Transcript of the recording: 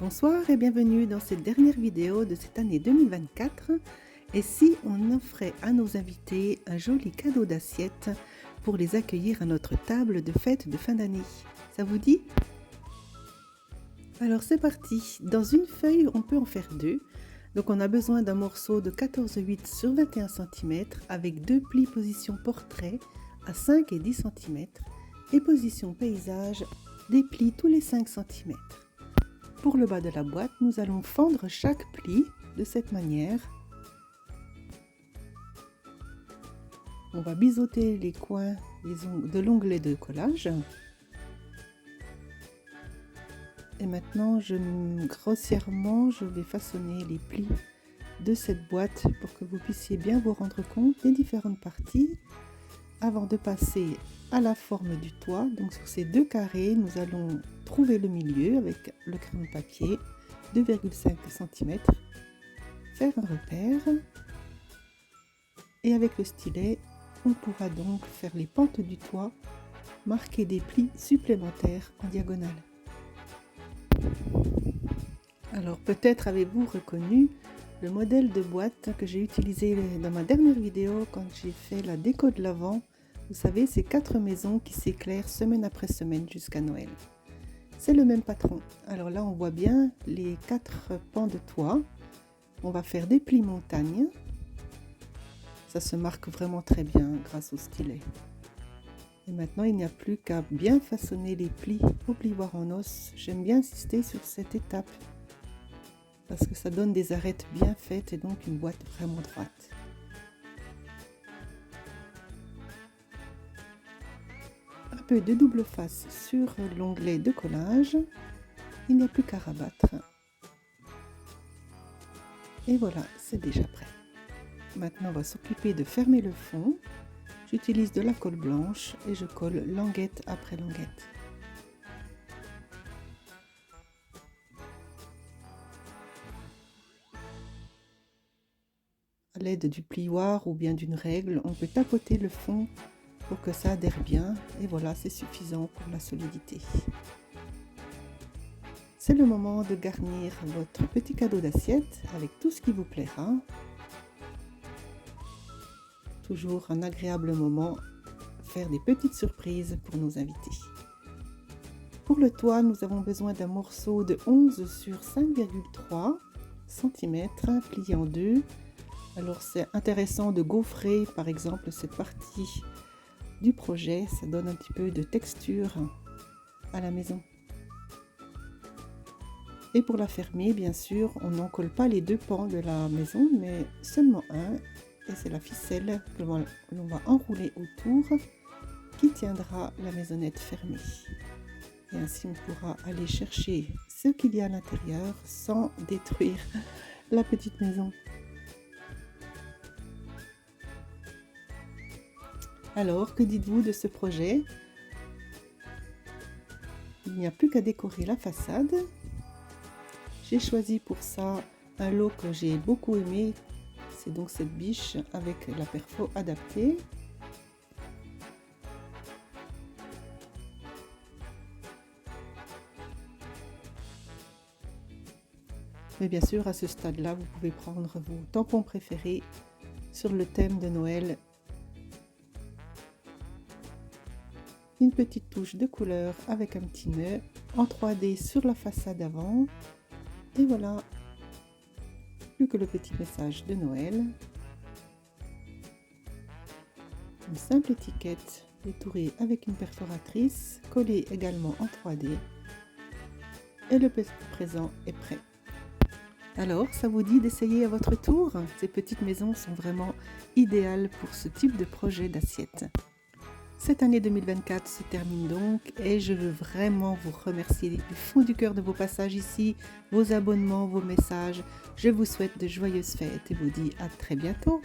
Bonsoir et bienvenue dans cette dernière vidéo de cette année 2024. Et si on offrait à nos invités un joli cadeau d'assiette pour les accueillir à notre table de fête de fin d'année? Ça vous dit? Alors c'est parti. Dans une feuille, on peut en faire deux. Donc on a besoin d'un morceau de 14,8 sur 21 cm avec deux plis position portrait à 5 et 10 cm et position paysage, des plis tous les 5 cm. Pour le bas de la boîte, nous allons fendre chaque pli de cette manière. On va biseauter les coins de l'onglet de collage. Et maintenant, grossièrement, je vais façonner les plis de cette boîte pour que vous puissiez bien vous rendre compte des différentes parties avant de passer à la forme du toit. Donc sur ces deux carrés, nous allons trouver le milieu avec le crayon de papier, 2,5 cm, faire un repère et avec le stylet, on pourra donc faire les pentes du toit, marquer des plis supplémentaires en diagonale. Alors peut-être avez-vous reconnu le modèle de boîte que j'ai utilisé dans ma dernière vidéo quand j'ai fait la déco de l'Avent. Vous savez, ces 4 maisons qui s'éclairent semaine après semaine jusqu'à Noël. C'est le même patron. Alors là, on voit bien les 4 pans de toit. On va faire des plis montagne. Ça se marque vraiment très bien grâce au stylet. Et maintenant, il n'y a plus qu'à bien façonner les plis au plioir en os. J'aime bien insister sur cette étape parce que ça donne des arêtes bien faites et donc une boîte vraiment droite. Un peu de double face sur l'onglet de collage. Il n'y a plus qu'à rabattre. Et voilà, c'est déjà prêt. Maintenant, on va s'occuper de fermer le fond. J'utilise de la colle blanche et je colle languette après languette. À l'aide du plioir ou bien d'une règle, on peut tapoter le fond pour que ça adhère bien. Et voilà, c'est suffisant pour la solidité. C'est le moment de garnir votre petit cadeau d'assiette avec tout ce qui vous plaira. Toujours un agréable moment, faire des petites surprises pour nos invités. Pour le toit, nous avons besoin d'un morceau de 11 sur 5,3 cm plié en deux. Alors c'est intéressant de gaufrer par exemple cette partie du projet, ça donne un petit peu de texture à la maison. Et pour la fermer, bien sûr, on n'encolle pas les deux pans de la maison, mais seulement un. Et c'est la ficelle que l'on va enrouler autour qui tiendra la maisonnette fermée. Et ainsi on pourra aller chercher ce qu'il y a à l'intérieur sans détruire la petite maison. Alors, que dites-vous de ce projet? Il n'y a plus qu'à décorer la façade. J'ai choisi pour ça un lot que j'ai beaucoup aimé. C'est donc cette biche avec la perfo adaptée. Mais bien sûr, à ce stade-là, vous pouvez prendre vos tampons préférés sur le thème de Noël. Une petite touche de couleur avec un petit nœud en 3D sur la façade avant. Et voilà, plus que le petit message de Noël. Une simple étiquette détourée avec une perforatrice, collée également en 3D. Et le petit présent est prêt. Alors, ça vous dit d'essayer à votre tour? Ces petites maisons sont vraiment idéales pour ce type de projet d'assiette. Cette année 2024 se termine donc et je veux vraiment vous remercier du fond du cœur de vos passages ici, vos abonnements, vos messages. Je vous souhaite de joyeuses fêtes et vous dis à très bientôt.